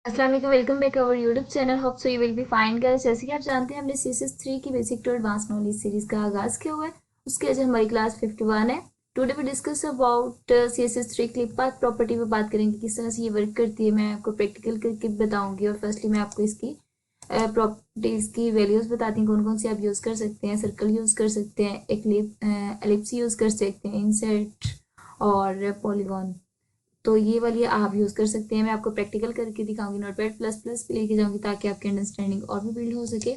अस्सलाम वालेकुम, welcome back our YouTube channel. Hope so you will be fine guys. जैसे कि आप जानते हैं हमने सीएसएस 3 की basic to advance knowledge series का आगाज किया हुआ है। उसके आज हमारी क्लास 51 है। Today we discuss about CSS 3 clip path property पे बात करेंगे, किस तरह से ये वर्क करती है। मैं आपको प्रैक्टिकल करके बताऊंगी और फर्स्टली मैं आपको इसकी प्रॉपर्टीज की वैल्यूज बताती हूँ, कौन कौन सी आप यूज कर सकते हैं। सर्कल यूज कर सकते हैं, एलिप्स यूज कर सकते हैं, इंसेट और पॉलीगॉन। तो ये वाली आप यूज़ कर सकते हैं। मैं आपको प्रैक्टिकल करके दिखाऊंगी, नोटपैड प्लस प्लस पे लेके जाऊंगी ताकि आपकी अंडरस्टैंडिंग और भी बिल्ड हो सके।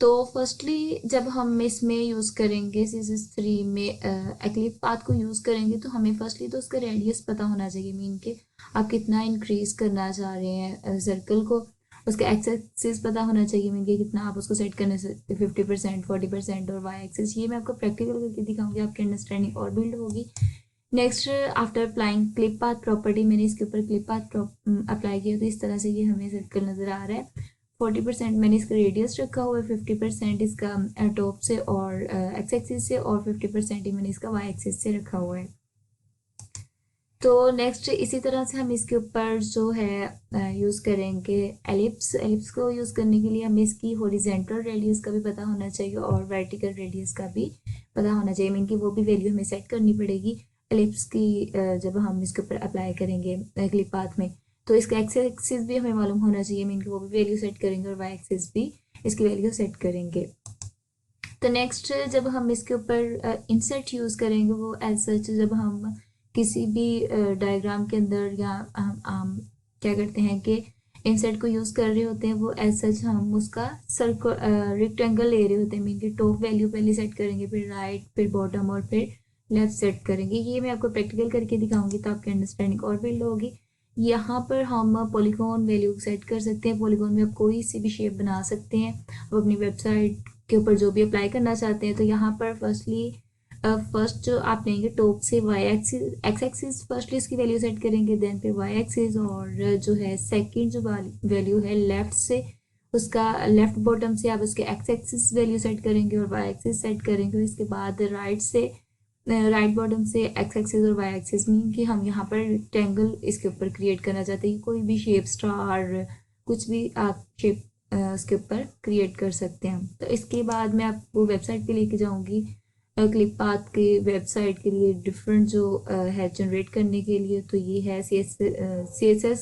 तो फर्स्टली जब हम इसमें यूज़ करेंगे CSS3 में एक्लिप पाथ को यूज़ करेंगे, तो हमें फर्स्टली तो उसका रेडियस पता होना चाहिए, मीन के आप कितना इंक्रीज करना चाह रहे हैं सर्कल को। उसका एक्स एक्सिस पता होना चाहिए, मीन के कितना आप उसको सेट करने से 50%, 40% और वाई एक्सिस। ये मैं आपको प्रैक्टिकल करके दिखाऊंगी, आपकी अंडरस्टैंडिंग और बिल्ड होगी। Next, after applying clip path property, मैंने इसके ऊपर क्लिप पाथ अप्लाई किया तो इस तरह से ये हमें सर्कल नज़र आ रहा है। 40% मैंने इसका रेडियस रखा हुआ है, 50% इसका टॉप से और एक्स एक्सिस से, और 50% ही मैंने इसका वाई एक्सिस से रखा हुआ है। तो नेक्स्ट इसी तरह से हम इसके ऊपर जो है यूज़ करेंगे एलिप्स। एलिप्स को यूज़ करने के लिए हमें इसकी हॉरिजेंटल रेडियस का भी पता होना चाहिए और वर्टिकल रेडियस का भी पता होना चाहिए, मीन की वो भी वैल्यू हमें सेट करनी पड़ेगी एलिप्स की जब हम इसके ऊपर अप्लाई करेंगे क्लिप पाथ में। तो इसका एक्स एक्सिस भी हमें मालूम होना चाहिए, मीन की वो भी वैल्यू सेट करेंगे और वाई एक्सिस भी इसकी वैल्यू सेट करेंगे। तो नेक्स्ट जब हम इसके ऊपर इंसर्ट यूज़ करेंगे, वो एज सच जब हम किसी भी डायग्राम के अंदर या हम क्या करते हैं कि इंसर्ट को यूज़ कर रहे होते हैं, वो एज सच हम उसका सर्कल रेक्टेंगल ले रहे होते हैं, मीन की टॉप वैल्यू पहले सेट करेंगे, फिर राइट, फिर बॉटम और फिर लेफ्ट सेट करेंगे। ये मैं आपको प्रैक्टिकल करके दिखाऊंगी तो आपकी अंडरस्टैंडिंग और बिल्ड होगी। यहाँ पर हम पॉलीगॉन वैल्यू सेट कर सकते हैं। पॉलीगॉन में आप कोई सी भी शेप बना सकते हैं। आप अपनी वेबसाइट के ऊपर जो भी अप्लाई करना चाहते हैं, तो यहाँ पर फर्स्ट जो आप लेंगे टॉप से Y axis, X axis firstly इसकी वैल्यू सेट करेंगे, देन फिर वाई एक्सिस, और जो है सेकंड जो वैल्यू है लेफ्ट से, उसका लेफ्ट बॉटम से आप उसके एक्स एक्सिस वैल्यू सेट करेंगे और वाई एक्सिस सेट करेंगे। इसके बाद राइट से, राइट बॉटम से एक्स एक्सिस और वाई एक्सिस, मीन कि हम यहाँ पर रेक्टेंगल इसके ऊपर क्रिएट करना चाहते हैं। कोई भी शेप, स्टार, कुछ भी आप शेप उसके ऊपर क्रिएट कर सकते हैं। तो इसके बाद मैं आपको वेबसाइट पे लेके जाऊंगी, क्लिप पाथ के वेबसाइट के लिए डिफरेंट जो है जनरेट करने के लिए। तो ये है CSS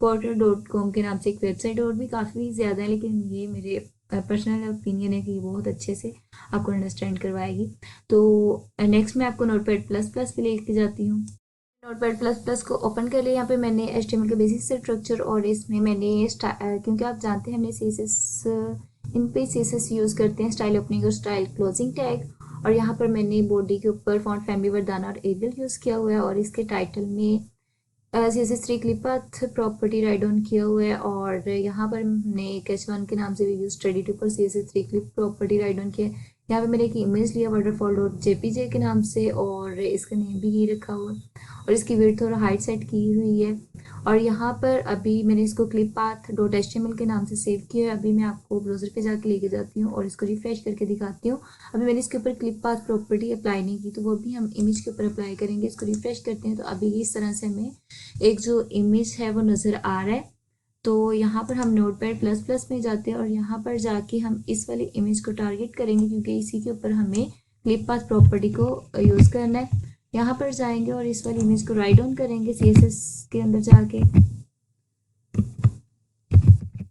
portal.com के नाम से एक वेबसाइट, और भी काफ़ी ज़्यादा है, लेकिन ये मेरे पर्सनल ओपिनियन है कि ये बहुत अच्छे से आपको अंडरस्टैंड करवाएगी। तो नेक्स्ट मैं आपको नोटपैड प्लस प्लस पे लेके जाती हूँ। नोटपैड प्लस प्लस को ओपन कर लिया। यहाँ पे मैंने HTML के बेसिक स्ट्रक्चर, और इसमें मैंने क्योंकि आप जानते हैं हमने CSS इन पे CSS यूज़ करते हैं, स्टाइल ओपनिंग और स्टाइल क्लोजिंग टैग। और यहाँ पर मैंने बॉडी के ऊपर फॉन्ट फैमिली वर्दाना और एरियल यूज़ किया हुआ है, और इसके टाइटल में CSS3 clip path property write down किया हुआ है। और यहाँ पर हमने एक H1 के नाम से भी यूज स्टडी टू पर CSS3 clip property write down किया है। यहाँ पे मैंने एक इमेज लिया वाटरफॉल डॉट JPG के नाम से, और इसका नेम भी ये रखा हुआ है, और इसकी विड्थ और हाइट सेट की हुई है। और यहाँ पर अभी मैंने इसको क्लिप पाथ डॉट HTML के नाम से सेव किया है। अभी मैं आपको ब्राउजर पे जाके लेके जाती हूँ और इसको रिफ्रेश करके दिखाती हूँ। अभी मैंने इसके ऊपर क्लिप पाथ प्रॉपर्टी अप्लाई नहीं की, तो वो भी हम इमेज के ऊपर अप्लाई करेंगे। इसको रिफ्रेश करते हैं तो अभी इस तरह से हमें एक जो इमेज है वो नज़र आ रहा है। तो यहाँ पर हम नोटपैड प्लस प्लस में जाते हैं और यहाँ पर जाके हम इस वाली इमेज को टारगेट करेंगे, क्योंकि इसी के ऊपर हमें क्लिप पाथ प्रॉपर्टी को यूज़ करना है। यहाँ पर जाएंगे और इस वाली इमेज को राइट डाउन करेंगे CSS के अंदर जाके,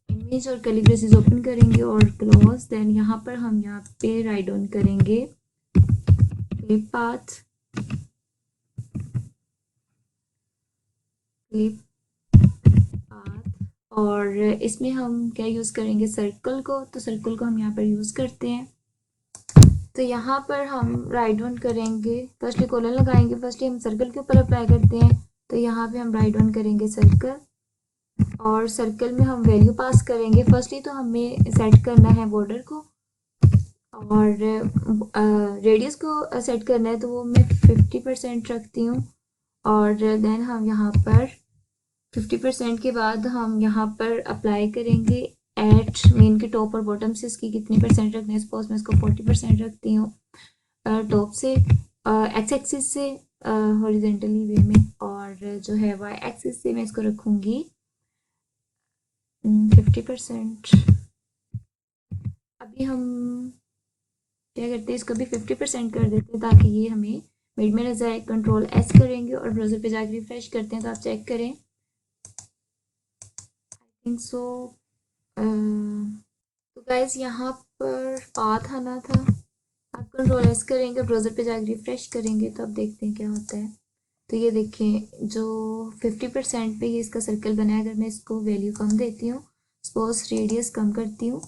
इमेज और कैलिब्रेसिस ओपन करेंगे और क्लोज। देन यहाँ पर हम यहाँ पे राइट डाउन करेंगे क्लिप पाथ, क्लिप पाथ, और इसमें हम क्या यूज़ करेंगे, सर्कल को। तो सर्कल को हम यहाँ पर यूज़ करते हैं। तो यहाँ पर हम राइट डाउन करेंगे, फर्स्टली कॉलन लगाएंगे, फर्स्टली हम सर्कल के ऊपर अप्लाई करते हैं। तो यहाँ पे हम राइट डाउन करेंगे सर्कल, और सर्कल में हम वैल्यू पास करेंगे। फर्स्टली तो हमें सेट करना है बॉर्डर को, और रेडियस को सेट करना है, तो वो मैं 50% रखती हूँ। और देन हम यहाँ पर 50% के बाद हम यहाँ पर अप्लाई करेंगे एट मेन के टॉप और बॉटम से इसकी कितनी परसेंट रखनी है। सपोज मैं इसको 40% रखती हूँ टॉप से, एक्स एक्सिस से हॉरिजेंटली वे में, और जो है वाई एक्सिस से मैं इसको रखूँगी 30%। 30% के बाद हम यहाँ पर 50% रखेंगे 50% के टॉप और 30% 30% के बॉटम से इसकी कितनी परसेंट रखनी है। सपोज मैं इसको 40% रखती हूँ टॉप से, 50%। अभी हम क्या करते हैं, इसको भी 50% कर देते हैं ताकि ये हमें मिड में नजर आए। कंट्रोल एस करेंगे और ब्राउजर पे जाकर रिफ्रेश करते हैं तो आप चेक करें। I think so. तो गाइज यहाँ पर पाथ आना था। आप कंट्रोल एस करेंगे, ब्राउजर पे जाकर रिफ्रेश करेंगे तो आप देखते हैं क्या होता है। तो ये देखें, जो 50% पे ही इसका सर्कल बना है, अगर मैं इसको वैल्यू कम देती हूँ, सपोज रेडियस कम करती हूँ,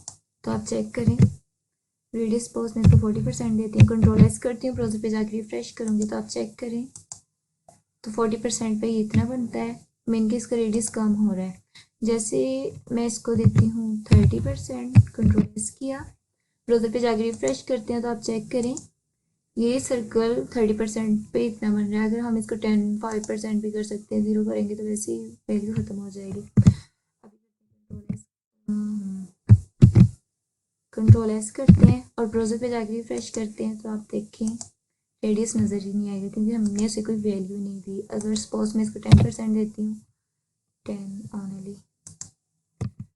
तो आप चेक करें। रेडियस सपोज मैं इसको 40% देती हूँ, कंट्रोल एस करती हूँ, ब्राउजर पे जाकर रिफ्रेश करूँगी तो आप चेक करें। तो 40% पे ही इतना बनता है, मीन कि इसका रेडियस कम हो रहा है। जैसे मैं इसको देती हूँ 30%, कंट्रोल एस किया, ब्राउजर पे जाकर रिफ्रेश करते हैं तो आप चेक करें। ये सर्कल 30% पे इतना बन रहा है। अगर हम इसको 5% भी कर सकते हैं, 0 करेंगे तो वैसे ही वैल्यू खत्म हो जाएगी। कंट्रोल एस करते हैं और ब्राउजर पे जाकर रिफ्रेश करते हैं तो आप देखें रेडियस नज़र ही नहीं आएगा क्योंकि हमने उसे कोई वैल्यू नहीं दी। अगर सपोज मैं इसको 10% देती हूँ, 10 ऑनली,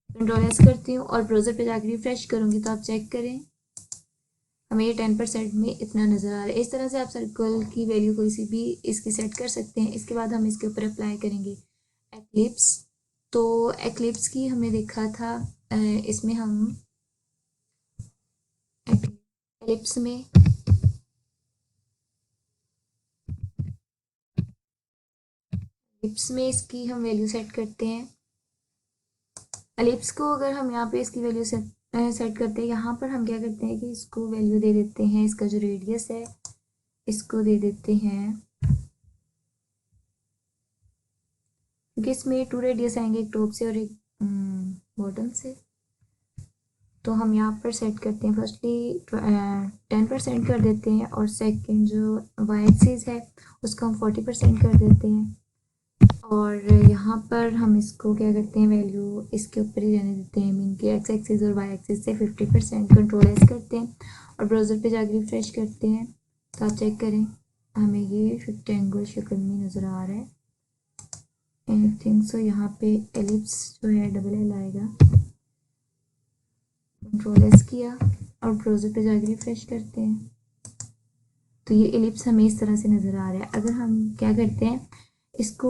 कंट्रोल एस करती हूँ और ब्राउजर पे जाकर रिफ्रेश करूँगी तो आप चेक करें, हमें ये 10% में इतना नज़र आ रहा है। इस तरह से आप सर्कल की वैल्यू कोई सी भी इसकी सेट कर सकते हैं। इसके बाद हम इसके ऊपर अप्लाई करेंगे एक्लिप्स। तो एक्लिप्स की हमने देखा था, इसमें हम एक्लिप्स में इसकी हम वैल्यू सेट करते हैं। एलिप्स को अगर हम यहाँ पे इसकी वैल्यू सेट करते हैं, यहाँ पर हम क्या करते हैं कि इसको वैल्यू दे देते हैं, इसका जो रेडियस है इसको दे देते हैं, क्योंकि इसमें 2 रेडियस आएंगे, एक टॉप से और एक बॉटम से। तो हम यहाँ पर सेट करते हैं, फर्स्टली 10% कर देते हैं और सेकंड जो वाई एक्सिस है उसको हम 40% कर देते हैं। और यहाँ पर हम इसको क्या करते हैं, वैल्यू इसके ऊपर ही रहने देते हैं, मीन कि एक्स एक्सिस और वाई एक्सिस से 50%। कंट्रोल एस करते हैं और ब्राउज़र पे जाकर रिफ्रेश करते हैं तो आप चेक करें, हमें ये रेक्टेंगल शक्ल में नज़र आ रहा है। आई थिंक सो यहाँ पे एलिप्स जो है डबल एल आएगा। कंट्रोल एस किया और ब्राउज़र पे जाकर रिफ्रेश करते हैं तो ये एलिप्स हमें इस तरह से नज़र आ रहा है। अगर हम क्या करते हैं, इसको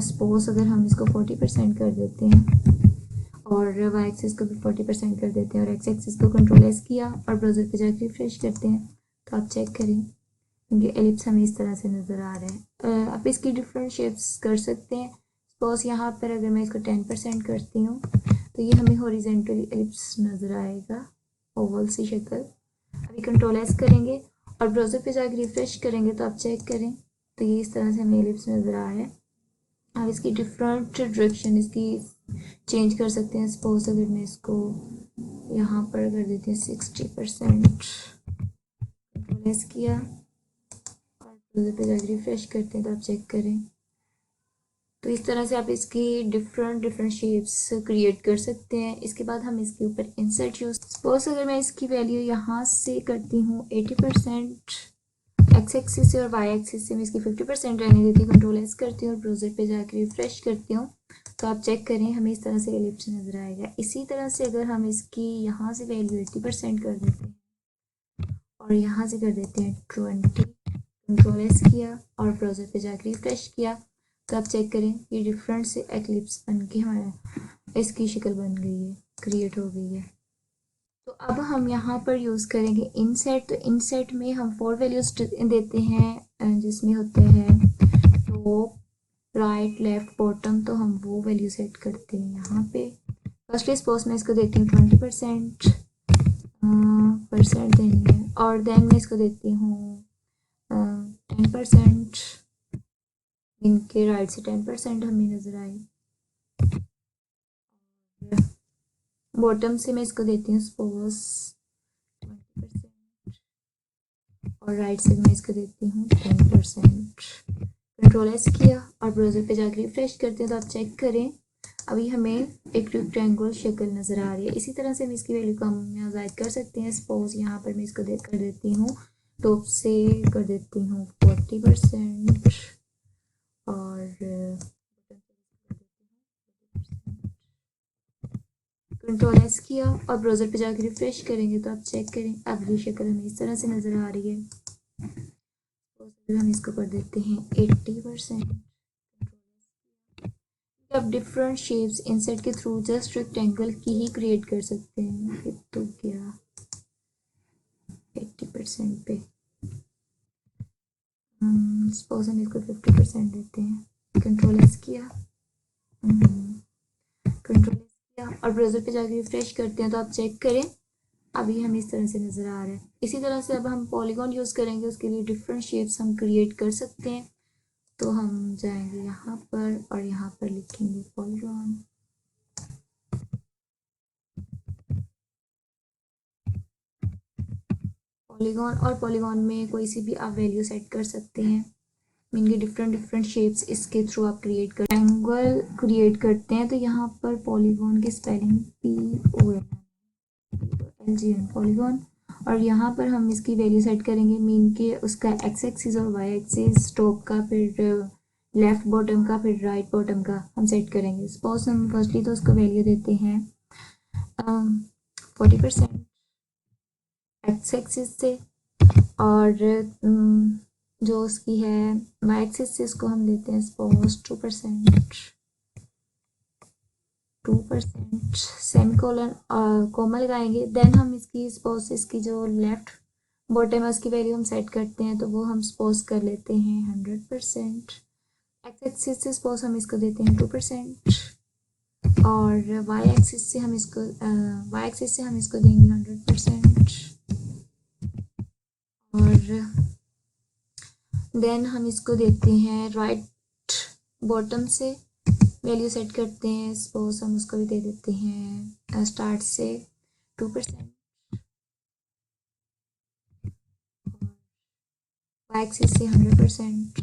सपोज अगर हम इसको 40% कर देते हैं और वाई एक्सिस को भी 40% कर देते हैं और एक्स एक्सिस को कंट्रोल एस किया और ब्राउज़र पे जाकर रिफ्रेश करते हैं तो आप चेक करें, क्योंकि एलिप्स हमें इस तरह से नज़र आ रहा है। आप इसकी डिफरेंट शेप्स कर सकते हैं। सपोज यहाँ पर अगर मैं इसको 10% करती हूँ तो ये हमें हॉरिजेंटली एलिप्स नज़र आएगा, ओवल सी शक्ल। अभी कंट्रोल एस करेंगे और ब्राउज़र पे जाकर रिफ्रेश करेंगे तो आप चेक करें, तो ये इस तरह से हमें एलिप्स नज़र आ रहा है। आप इसकी डिफरेंट डायरेक्शन इसकी चेंज कर सकते हैं। सपोज अगर मैं इसको यहाँ पर कर देती हूँ 60%, कंट्रोल एस किया और ब्राउज़र पे जाकर रिफ्रेश करते हैं तो आप चेक करें। तो इस तरह से आप इसकी डिफरेंट शेप्स क्रिएट कर सकते हैं। इसके बाद हम इसके ऊपर इंसर्ट यूज, सपोज अगर मैं इसकी वैल्यू यहाँ से करती हूँ 80%, एक्स एक्सिस से और वाई एक्सिस से मैं इसकी 50% रहने देती हूँ, कंट्रोल एस करती हूँ और ब्राउज़र पे जाकर रिफ्रेश करती हूँ तो आप चेक करें, हमें इस तरह से एलिप्स नज़र आएगा। इसी तरह से अगर हम इसकी यहाँ से वैल्यू 80% कर देते हैं और यहाँ से कर देते हैं 20, कंट्रोल एस किया और ब्राउज़र पे जाकर रिफ्रेश किया तो आप चेक करें, ये डिफरेंट से एक्लिप्स बन के हमारा इसकी शक्ल बन गई है, क्रिएट हो गई है। तो अब हम यहाँ पर यूज़ करेंगे इनसेट। तो इनसेट में हम 4 वैल्यूज देते हैं, जिसमें होते हैं टॉप, राइट, लेफ्ट, बॉटम। तो हम वो वैल्यू सेट करते हैं यहाँ पे। फर्स्टली सपोज मैं इसको देती हूँ 20% परसेंट देनी है और देन मैं इसको देती हूँ 10%, इनके राइट से 10% हमें नज़र आई। बॉटम से मैं इसको देती हूँ सपोज 20% और राइट से मैं इसको देती हूँ 10%। कंट्रोल एस किया और ब्राउज़र पे जाकर रिफ्रेश करते हैं तो आप चेक करें, अभी हमें एक रेक्टेंगल शक्ल नज़र आ रही है। इसी तरह से हम इसकी वैल्यू कम या ज़ायद कर सकते हैं। सपोज यहाँ पर मैं इसको कर देती हूँ, टॉप से कर देती हूँ 40% और कंट्रोल एस किया और ब्राउज़र पे जाकर रिफ्रेश करेंगे तो आप चेक करें अब ये शक्ल हमें इस तरह से नज़र आ रही है। तो हम इसको कर देते हैं 80%। आप डिफरेंट शेप्स इनसेट के थ्रू जस्ट रेक्टेंगल की ही क्रिएट कर सकते हैं। फिर तो क्या 80% पे सपोज हम इसको 50% देते हैं। कंट्रोल एस किया कंट्रोल एस किया और ब्राउज़र पे जाकर रिफ्रेश करते हैं तो आप चेक करें अभी हमें इस तरह से नज़र आ रहा है। इसी तरह से अब हम पॉलीगॉन यूज़ करेंगे, उसके लिए डिफरेंट शेप्स हम क्रिएट कर सकते हैं। तो हम जाएंगे यहाँ पर और यहाँ पर लिखेंगे पॉलीगॉन। पॉलीगॉन और पॉलीगॉन में कोई सी भी आप वैल्यू सेट कर सकते हैं। इनके डिफरेंट शेप्स इसके थ्रू आप क्रिएट कर एंगल क्रिएट करते हैं। तो यहाँ पर पॉलीगॉन की स्पेलिंग POLGN पॉलीगॉन और यहाँ पर हम इसकी वैल्यू सेट करेंगे मीन के उसका एक्स एक्सिस और वाई एक्सिस टॉप का फिर लेफ्ट बॉटम का फिर राइट बॉटम का हम सेट करेंगे। सपोज हम फर्स्टली तो उसको वैल्यू देते हैं 40% एक्स एक्सिस से और जो उसकी है वाई एक्सिस से इसको हम देते हैं सपोज 2% सेमीकोलन कोमा लगाएंगे। देन हम इसकी सपोज इसकी जो लेफ्ट बॉटम है उसकी वैल्यू हम सेट करते हैं तो वो हम सपोज कर लेते हैं 100%। एक्स एक्सिस से सपोज हम इसको देते हैं 2% और वाई एक्सिस से हम इसको देंगे 100%। और देन हम इसको देते हैं राइट बॉटम से वैल्यू सेट करते हैं। सपोज हम उसको भी दे देते हैं स्टार्ट से 2% वाई एक्सिस से 100%।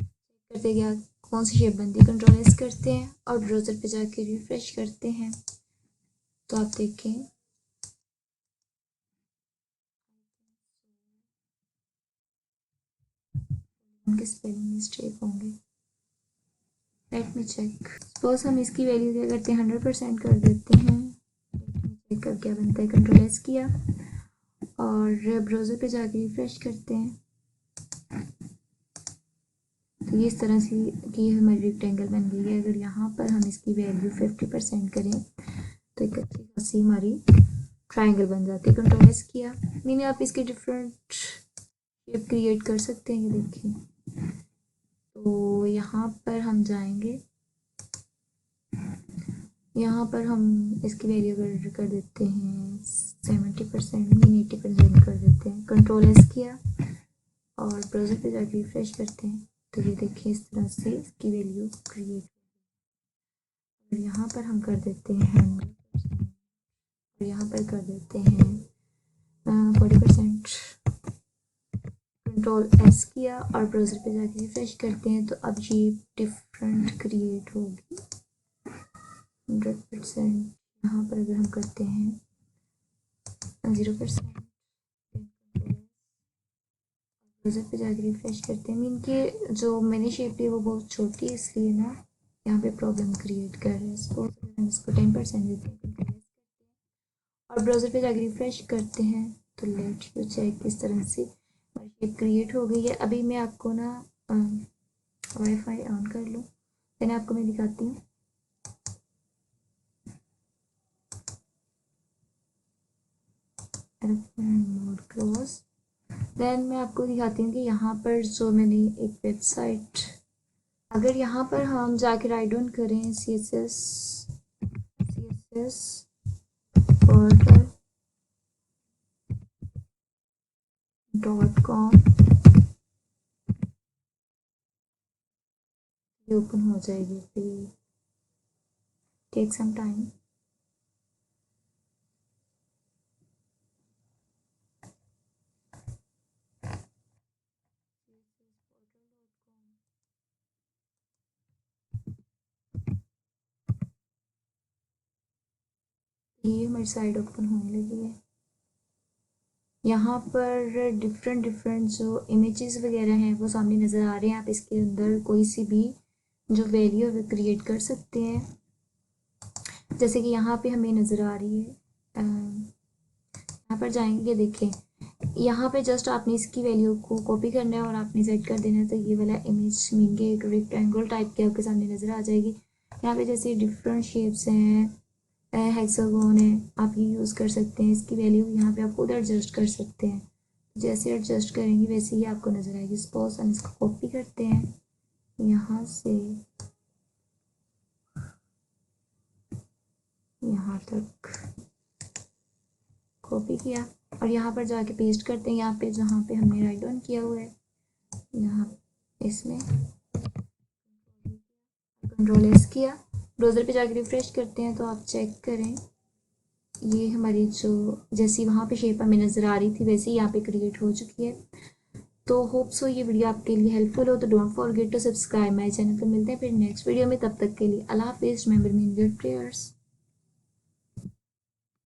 करते गया कौन सी शेप बनती है कंट्रोल एस करते हैं और ब्राउज़र पे जाके रिफ्रेश करते हैं तो आप देखें उनके स्पेलिंग मिस्टेक होंगे। Let me check. सपोज हम इसकी वैल्यू क्या करते हैं 100% कर देते हैं। चेक कर क्या बनता है। कंट्रोल एस किया और ब्राउज़र पे जाके रिफ्रेश करते हैं तो ये इस तरह से कि हमारी रेक्टेंगल बन गई है। अगर यहाँ पर हम इसकी वैल्यू 50% करें तो एक अच्छी खासी हमारी ट्रायंगल बन जाती है। कंट्रोल एस किया मैंने आप इसके डिफरेंट शेप क्रिएट कर सकते हैं। ये देखिए तो यहाँ पर हम जाएंगे, यहाँ पर हम इसकी वैल्यू कर देते हैं 70% मीन 80% कर देते हैं। कंट्रोल एस किया और ब्राउज़र पे जाके रिफ्रेश करते हैं तो ये देखिए इस तरह से इसकी वैल्यू क्रिएट। और यहाँ पर हम कर देते हैं 100% और यहाँ पर कर देते हैं 40%। कंट्रोल एस किया और ब्राउज़र पे जाके रिफ्रेश करते हैं तो अब ये डिफरेंट क्रिएट होगी 100%। यहाँ पर अगर हम करते हैं 0% ब्राउज़र पे जाके रिफ्रेश करते हैं मीन के जो मैंने शेप ली वो बहुत छोटी है इसलिए ना यहाँ पे प्रॉब्लम क्रिएट कर रहे हैं। सपोज हम इसको 10% देते हैं और ब्राउज़र पे जाके रिफ्रेश करते हैं तो लेट यू चेक किस तरह से शेप क्रिएट हो गई है। अभी मैं आपको ना वाईफाई ऑन कर लूँ देन आपको मैं दिखाती हूँ। मोड क्लोज देन मैं आपको दिखाती हूँ कि यहाँ पर जो मैंने एक वेबसाइट अगर यहाँ पर हम जाके राइट डाउन करें CSS portal.com ये ओपन हो जाएगी। Please take some time. ये हमारी साइड ओपन होने लगी है। यहाँ पर डिफरेंट जो इमेजेस वगैरह हैं वो सामने नज़र आ रहे हैं। आप इसके अंदर कोई सी भी जो वैल्यू है क्रिएट कर सकते हैं। जैसे कि यहाँ पे हमें नज़र आ रही है, यहाँ पर जाएंगे, देखें यहाँ पे जस्ट आपने इसकी वैल्यू को कॉपी करना है और आपने सेट कर देना है, तो ये वाला इमेज मीन के एक रेक्टेंगल टाइप के आपके सामने नज़र आ जाएगी। यहाँ पे जैसे डिफरेंट शेप्स हैं, हेक्सागोन है, आप ये यूज़ कर सकते हैं। इसकी वैल्यू यहाँ पे आप खुद एडजस्ट कर सकते हैं, जैसे एडजस्ट करेंगे वैसे ही आपको नज़र आएगी। सपोज हम इसको कॉपी करते हैं, यहाँ से यहाँ तक कॉपी किया और यहाँ पर जाके पेस्ट करते हैं, यहाँ पे जहाँ पे हमने राइट डाउन किया हुआ है, यहाँ इसमें कंट्रोल एस किया, ब्राउज़र पे जाके रिफ्रेश करते हैं तो आप चेक करें ये हमारी जो जैसी वहाँ पे शेप हमें नज़र आ रही थी वैसे ही यहाँ पे क्रिएट हो चुकी है। तो होप सो ये वीडियो आपके लिए हेल्पफुल हो, तो don't forget to subscribe my channel. तो मिलते हैं फिर नेक्स्ट वीडियो में, तब तक के लिए अल्लाह हाफिज़, remember me in your prayers.